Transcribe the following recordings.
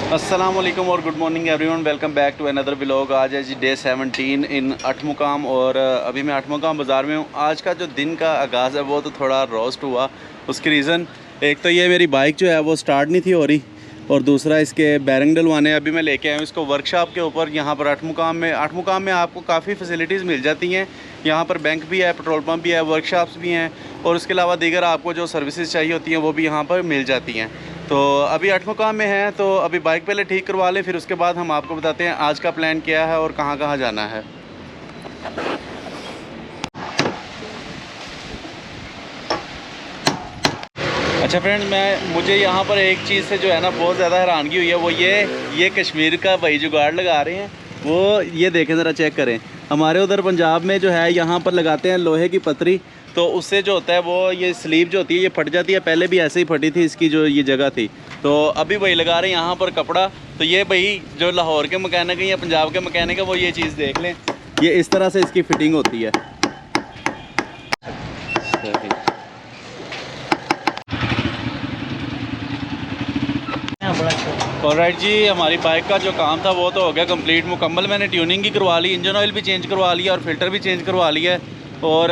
अस्सलामुअलैकुम और good morning everyone, welcome back to another vlog. आज है जी डे 17 इन अठमुकाम और अभी मैं अठमुकाम बाज़ार में हूँ। आज का जो दिन का आगाज़ है वो तो थोड़ा रोस्ट हुआ। उसकी रीज़न एक तो ये मेरी बाइक जो है वो स्टार्ट नहीं थी हो रही, और दूसरा इसके बैरिंग डलवाने अभी मैं लेके आया हूँ इसको वर्कशॉप के ऊपर। यहाँ पर अठमुकाम में आपको काफ़ी फैसिलिटीज़ मिल जाती हैं। यहाँ पर बैंक भी है, पेट्रोल पम्प भी है, वर्कशॉप्स भी हैं, और उसके अलावा दीगर आपको जो सर्विसेज चाहिए होती हैं वो भी यहाँ पर मिल जाती हैं। तो अभी अठमुकाम में है, तो अभी बाइक पहले ठीक करवा लें, फिर उसके बाद हम आपको बताते हैं आज का प्लान क्या है और कहाँ कहाँ जाना है। अच्छा फ्रेंड, मुझे यहाँ पर एक चीज़ से जो है ना बहुत ज़्यादा हैरानगी हुई है, वो ये कश्मीर का भाई जुगाड़ लगा रहे हैं। वो ये देखें ज़रा, चेक करें। हमारे उधर पंजाब में जो है यहाँ पर लगाते हैं लोहे की पतरी, तो उससे जो होता है वो ये स्लीव जो होती है ये फट जाती है। पहले भी ऐसे ही फटी थी इसकी जो ये जगह थी, तो अभी वही लगा रहे हैं यहाँ पर कपड़ा। तो ये भाई जो लाहौर के मैकेनिक हैं या पंजाब के मैकेनिक हैं वो ये चीज़ देख लें, ये इस तरह से इसकी फ़िटिंग होती है। ऑलराइट जी, हमारी बाइक का जो काम था वो तो हो गया कंप्लीट मुकम्मल। मैंने ट्यूनिंग की करवा ली, इंजन ऑयल भी चेंज करवा लिया और फिल्टर भी चेंज करवा लिया है। और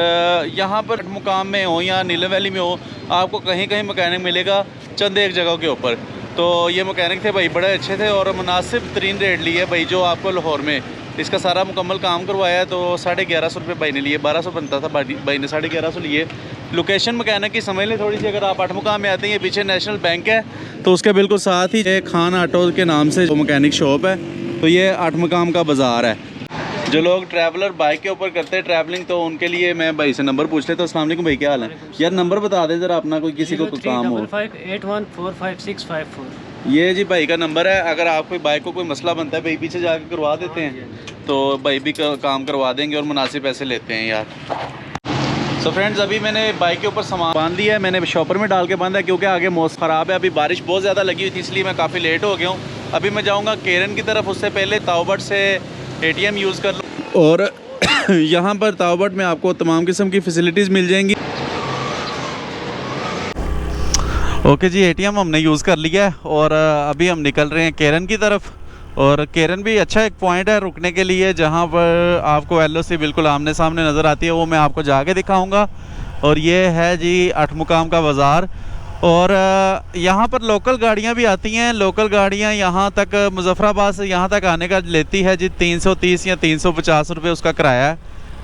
यहाँ पर मुकाम में हो या नीलम वैली में हो, आपको कहीं कहीं मैकेनिक मिलेगा चंद एक जगह के ऊपर। तो ये मैकेनिक थे भाई, बड़े अच्छे थे और मुनासिब तरीन रेट लिए भाई। जो आपको लाहौर में इसका सारा मुकम्मल काम करवाया है तो 1150 रुपये भाई ने लिए। 1200 बनता था, भाई ने 1150 लिए। लोकेशन मैकेनिक की समझ लें थोड़ी सी। अगर आप अठमुकाम में आते हैं, ये पीछे नेशनल बैंक है, तो उसके बिल्कुल साथ ही खान ऑटो के नाम से जो मैकेनिक शॉप है, तो ये अठमुकाम का बाज़ार है। जो लोग ट्रैवलर बाइक के ऊपर करते हैं ट्रैवलिंग, तो उनके लिए मैं भाई से नंबर पूछ लेता हूँ। अस्सलाम वालेकुम भाई, क्या हाल है? यार नंबर बता दें ज़रा अपना, कोई किसी को काम हो। 03581455654। ये जी भाई का नंबर है। अगर आप कोई बाइक को कोई मसला बनता है भाई, पीछे जाकर करवा देते हैं, तो भाई भी काम करवा देंगे और मुनासिब पैसे लेते हैं यार। सो फ्रेंड्स, अभी मैंने बाइक के ऊपर सामान बांध दिया है, मैंने शॉपर में डाल के बांधा है क्योंकि आगे मौसम ख़राब है। अभी बारिश बहुत ज़्यादा लगी हुई थी, इसलिए मैं काफ़ी लेट हो गया हूँ। अभी मैं जाऊँगा केरन की तरफ, उससे पहले ताओबट से ATM यूज़ कर लूँ। और यहाँ पर ताओबट में आपको तमाम किस्म की फैसिलिटीज़ मिल जाएंगी। ओके जी, ATM हमने यूज़ कर लिया है और अभी हम निकल रहे हैं केरन की तरफ। और केरन भी अच्छा एक पॉइंट है रुकने के लिए, जहाँ पर आपको LOC बिल्कुल आमने सामने नज़र आती है, वो मैं आपको जाके दिखाऊंगा। और ये है जी अठमुकाम का बाज़ार। और यहाँ पर लोकल गाड़ियाँ भी आती हैं। लोकल गाड़ियाँ यहाँ तक मुजफ्फराबाद से यहाँ तक आने का लेती है जी 330 या 350 रुपये उसका किराया है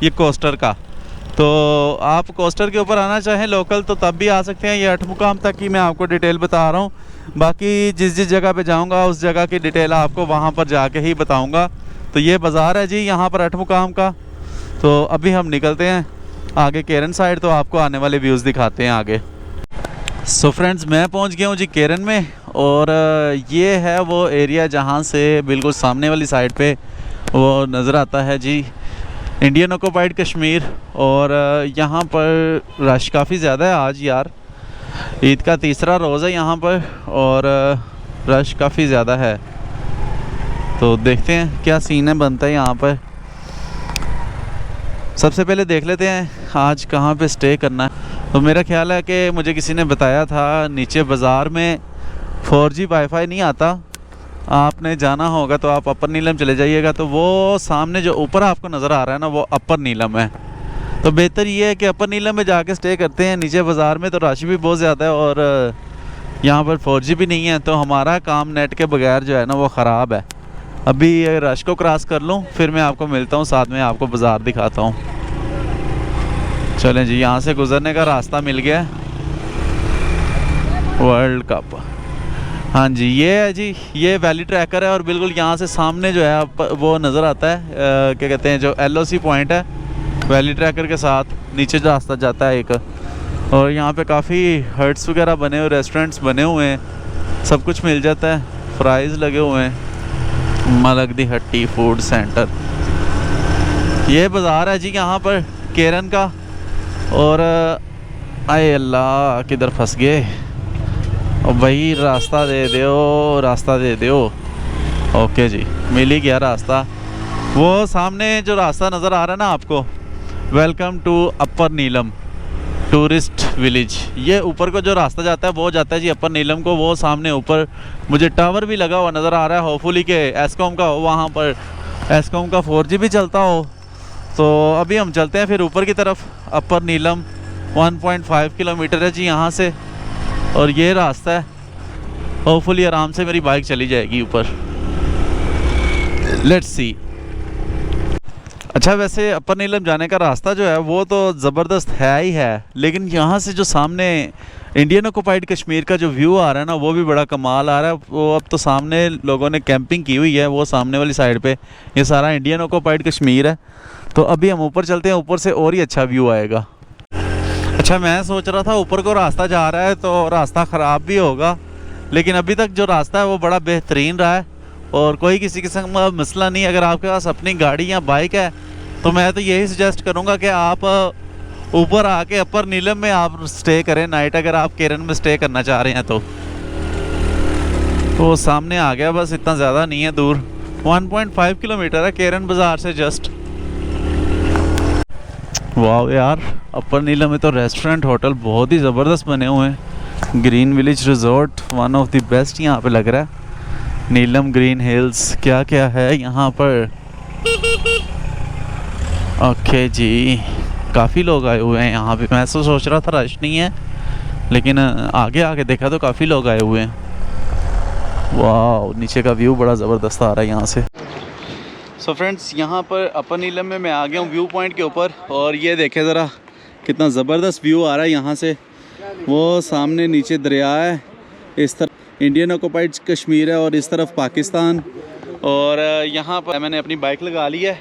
ये कोस्टर का। तो आप कोस्टर के ऊपर आना चाहें लोकल तो तब भी आ सकते हैं। ये अठमुकाम तक की मैं आपको डिटेल बता रहा हूँ, बाकी जिस जिस जगह पे जाऊँगा उस जगह की डिटेल आपको वहाँ पर जाके ही बताऊँगा। तो ये बाज़ार है जी यहाँ पर अठमुकाम का। तो अभी हम निकलते हैं आगे केरन साइड, तो आपको आने वाले व्यूज़ दिखाते हैं आगे। सो फ्रेंड्स, मैं पहुंच गया हूं जी केरन में, और ये है वो एरिया जहां से बिल्कुल सामने वाली साइड पे वो नज़र आता है जी इंडियन ऑक्यूपाइड कश्मीर। और यहाँ पर रश काफ़ी ज़्यादा है आज यार, ईद का तीसरा रोज़ है यहाँ पर और रश काफ़ी ज़्यादा है। तो देखते हैं क्या सीन है बनता है यहाँ पर। सबसे पहले देख लेते हैं आज कहाँ पे स्टे करना है। तो मेरा ख्याल है कि मुझे किसी ने बताया था नीचे बाज़ार में 4G वाईफाई नहीं आता, आपने जाना होगा तो आप अपर नीलम चले जाइएगा। तो वो सामने जो ऊपर आपको नज़र आ रहा है ना, वो अपर नीलम है। तो बेहतर ये है कि अपर नीलम में जाके स्टे करते हैं। नीचे बाज़ार में तो रश भी बहुत ज़्यादा है और यहाँ पर 4G भी नहीं है, तो हमारा काम नेट के बगैर जो है ना वो ख़राब है। अभी रश को क्रॉस कर लूँ फिर मैं आपको मिलता हूँ, साथ में आपको बाज़ार दिखाता हूँ। चलें जी, यहाँ से गुज़रने का रास्ता मिल गया। वर्ल्ड कप, हाँ जी ये है जी, ये वैली ट्रैकर है। और बिल्कुल यहाँ से सामने जो है वो नज़र आता है क्या कहते हैं जो LOC पॉइंट है, वैली ट्रैकर के साथ नीचे रास्ता जाता है एक। और यहाँ पे काफ़ी हट्स वगैरह बने हुए, रेस्टोरेंट्स बने हुए हैं, सब कुछ मिल जाता है, फ्राइज़ लगे हुए हैं। मलकदी हट्टी फूड सेंटर, ये बाज़ार है जी यहाँ पर केरन का। और आए अल्लाह, किधर फंस गए। और भाई रास्ता दे दो, रास्ता दे दो। ओके जी, मिल ही गया रास्ता। वो सामने जो रास्ता नज़र आ रहा है ना आपको, welcome to Upper Neelum, tourist village. ये ऊपर को जो रास्ता जाता है वो जाता है जी अपर नीलम को। वो सामने ऊपर मुझे टावर भी लगा हुआ नज़र आ रहा है, होपफुली के एस्कॉम का हो, वहाँ पर एस्कॉम का 4G भी चलता हो। तो अभी हम चलते हैं फिर ऊपर की तरफ। अपर नीलम 1.5 किलोमीटर है जी यहाँ से, और ये रास्ता है। होपफुली आराम से मेरी बाइक चली जाएगी ऊपर। Let's see. अच्छा, वैसे अपर नीलम जाने का रास्ता जो है वो तो ज़बरदस्त है ही है, लेकिन यहाँ से जो सामने इंडियन ऑक्युपाइड कश्मीर का जो व्यू आ रहा है ना, वो भी बड़ा कमाल आ रहा है। वो अब तो सामने लोगों ने कैंपिंग की हुई है, वो सामने वाली साइड पे ये सारा इंडियन ऑक्युपाइड कश्मीर है। तो अभी हम ऊपर चलते हैं, ऊपर से और ही अच्छा व्यू आएगा। अच्छा, मैं सोच रहा था ऊपर को रास्ता जा रहा है तो रास्ता ख़राब भी होगा, लेकिन अभी तक जो रास्ता है वो बड़ा बेहतरीन रहा है और कोई किसी किस्म का मसला नहीं। अगर आपके पास अपनी गाड़ी या बाइक है तो मैं तो यही सजेस्ट करूंगा कि आप ऊपर आके अपर नीलम में आप स्टे करें नाइट, अगर आप केरन में स्टे करना चाह रहे हैं तो। वो सामने आ गया, बस इतना ज़्यादा नहीं है दूर, 1.5 किलोमीटर है केरन बाज़ार से जस्ट। वाह यार, अपर नीलम में तो रेस्टोरेंट होटल बहुत ही ज़बरदस्त बने हुए हैं। Green village resort one of the best यहाँ पे लग रहा है। नीलम ग्रीन हिल्स, क्या क्या है यहाँ पर। ओके जी, काफ़ी लोग आए हुए हैं यहाँ पे। मैं तो सोच रहा था रश नहीं है, लेकिन आगे आके देखा तो काफ़ी लोग आए हुए हैं। वाह, नीचे का व्यू बड़ा ज़बरदस्त आ रहा है यहाँ से। सो फ्रेंड्स, यहाँ पर अपर नीलम में मैं आ गया हूँ व्यू पॉइंट के ऊपर, और ये देखें ज़रा कितना ज़बरदस्त व्यू आ रहा है यहाँ से। वो सामने नीचे दरिया है, इस तरफ इंडियन ऑक्युपाइड कश्मीर है और इस तरफ पाकिस्तान। और यहाँ पर मैंने अपनी बाइक लगा ली है।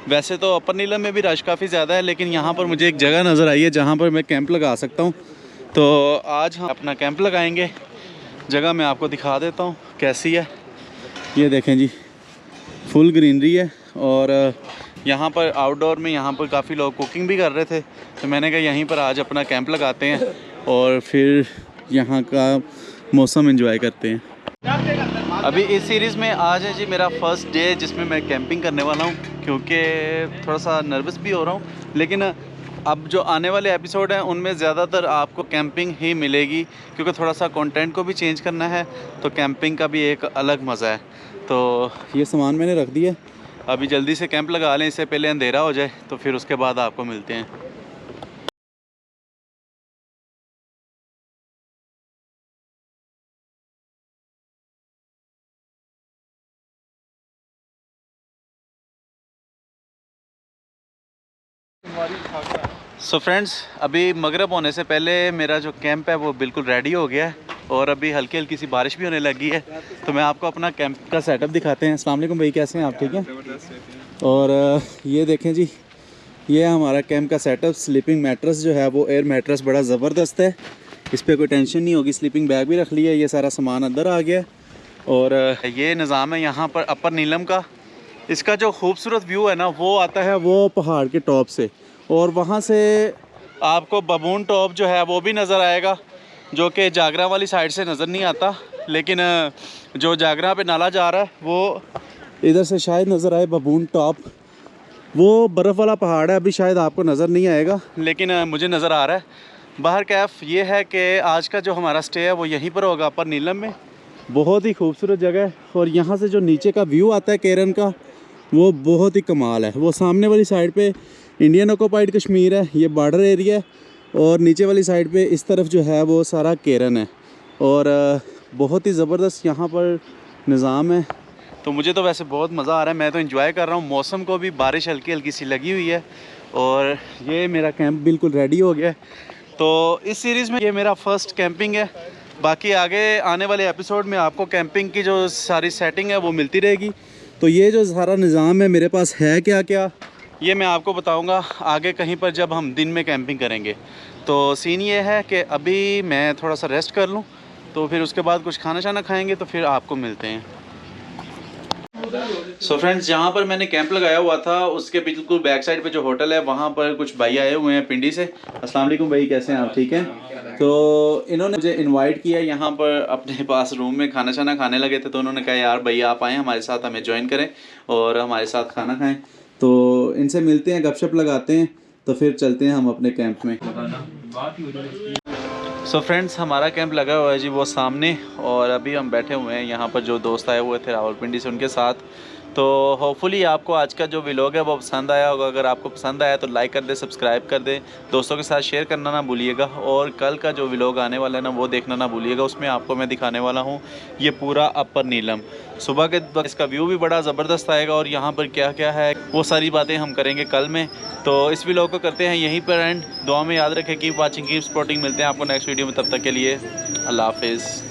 वैसे तो अपर नीलम में भी रश काफ़ी ज़्यादा है, लेकिन यहाँ पर मुझे एक जगह नज़र आई है जहाँ पर मैं कैंप लगा सकता हूँ। तो आज हम अपना कैंप लगाएंगे। जगह मैं आपको दिखा देता हूँ कैसी है। ये देखें जी, फुल ग्रीनरी है, और यहाँ पर आउटडोर में यहाँ पर काफ़ी लोग कुकिंग भी कर रहे थे, तो मैंने कहा यहीं पर आज अपना कैंप लगाते हैं और फिर यहाँ का मौसम एंजॉय करते हैं। अभी इस सीरीज़ में आज है जी मेरा फर्स्ट डे जिसमें मैं कैंपिंग करने वाला हूँ, क्योंकि थोड़ा सा नर्वस भी हो रहा हूँ। लेकिन अब जो आने वाले एपिसोड हैं उनमें ज़्यादातर आपको कैंपिंग ही मिलेगी, क्योंकि थोड़ा सा कंटेंट को भी चेंज करना है, तो कैंपिंग का भी एक अलग मज़ा है। तो ये सामान मैंने रख दिया, अभी जल्दी से कैंप लगा लें, इससे पहले अंधेरा हो जाए, तो फिर उसके बाद आपको मिलते हैं। सो फ्रेंड्स, अभी मगरिब होने से पहले मेरा जो कैंप है वो बिल्कुल रेडी हो गया है, और अभी हल्की हल्की सी बारिश भी होने लगी है। तो मैं आपको अपना कैंप का सेटअप दिखाते हैं। अस्सलाम वालेकुम भाई, कैसे हैं आप? ठीक हैं? और ये देखें जी, ये हमारा कैंप का सेटअप। स्लीपिंग मैट्रेस जो है वो एयर मैट्रेस बड़ा ज़बरदस्त है, इस पर कोई टेंशन नहीं होगी। स्लीपिंग बैग भी रख लिया, ये सारा सामान अंदर आ गया। और ये निज़ाम है यहाँ पर अपर नीलम का। इसका जो खूबसूरत व्यू है ना, वो आता है वो पहाड़ के टॉप से, और वहाँ से आपको बबून टॉप जो है वो भी नज़र आएगा, जो कि जागरा वाली साइड से नज़र नहीं आता, लेकिन जो जागरा पे नाला जा रहा है वो इधर से शायद नज़र आए बबून टॉप। वो बर्फ़ वाला पहाड़ है, अभी शायद आपको नज़र नहीं आएगा, लेकिन मुझे नज़र आ रहा है। बाहर कैफ ये है कि आज का जो हमारा स्टे है वो यहीं पर होगा अपर नीलम में। बहुत ही खूबसूरत जगह है, और यहाँ से जो नीचे का व्यू आता है केरन का, वो बहुत ही कमाल है। वो सामने वाली साइड पे इंडियन ऑक्युपाइड कश्मीर है, ये बॉर्डर एरिया है, और नीचे वाली साइड पे इस तरफ जो है वो सारा केरन है, और बहुत ही ज़बरदस्त यहाँ पर निज़ाम है। तो मुझे तो वैसे बहुत मज़ा आ रहा है, मैं तो एंजॉय कर रहा हूँ। मौसम को भी बारिश हल्की हल्की सी लगी हुई है, और ये मेरा कैंप बिल्कुल रेडी हो गया है। तो इस सीरीज़ में ये मेरा फ़र्स्ट कैंपिंग है। बाकी आगे आने वाले एपिसोड में आपको कैंपिंग की जो सारी सेटिंग है वो मिलती रहेगी। तो ये जो सारा निज़ाम है मेरे पास है क्या क्या, ये मैं आपको बताऊंगा आगे कहीं पर जब हम दिन में कैंपिंग करेंगे। तो सीन ये है कि अभी मैं थोड़ा सा रेस्ट कर लूँ, तो फिर उसके बाद कुछ खाना शाना खाएंगे, तो फिर आपको मिलते हैं। सो फ्रेंड्स, जहाँ पर मैंने कैंप लगाया हुआ था उसके बिल्कुल बैक साइड पे जो होटल है, वहाँ पर कुछ भाई आए हुए हैं पिंडी से। अस्सलाम वालेकुम भाई, कैसे हैं आप? ठीक हैं? तो इन्होंने मुझे इनवाइट किया यहाँ पर अपने पास रूम में, खाना शाना खाने लगे थे, तो उन्होंने कहा यार भाई आप आएँ हमारे साथ, हमें ज्वाइन करें और हमारे साथ खाना खाएँ। तो इनसे मिलते हैं, गपशप लगाते हैं, तो फिर चलते हैं हम अपने कैंप में। सो फ्रेंड्स, हमारा कैंप लगा हुआ है जी वो सामने, और अभी हम बैठे हुए हैं यहाँ पर। जो दोस्त आए हुए थे रावलपिंडी से, उनके साथ। तो होपफुली आपको आज का जो व्लॉग है वो पसंद आया होगा। अगर आपको पसंद आया तो लाइक कर दे, सब्सक्राइब कर दे, दोस्तों के साथ शेयर करना ना भूलिएगा। और कल का जो व्लॉग आने वाला है ना, वो देखना ना भूलिएगा। उसमें आपको मैं दिखाने वाला हूँ ये पूरा अपर नीलम। सुबह के वक्त इसका व्यू भी बड़ा ज़बरदस्त आएगा, और यहाँ पर क्या क्या है वो सारी बातें हम करेंगे कल में। तो इस व्लॉग को करते हैं यहीं पर एंड। दुआ में याद रखें, कीप वाचिंग, कीप सपोर्टिंग। मिलते हैं आपको नेक्स्ट वीडियो में, तब तक के लिए अल्लाह हाफिज़।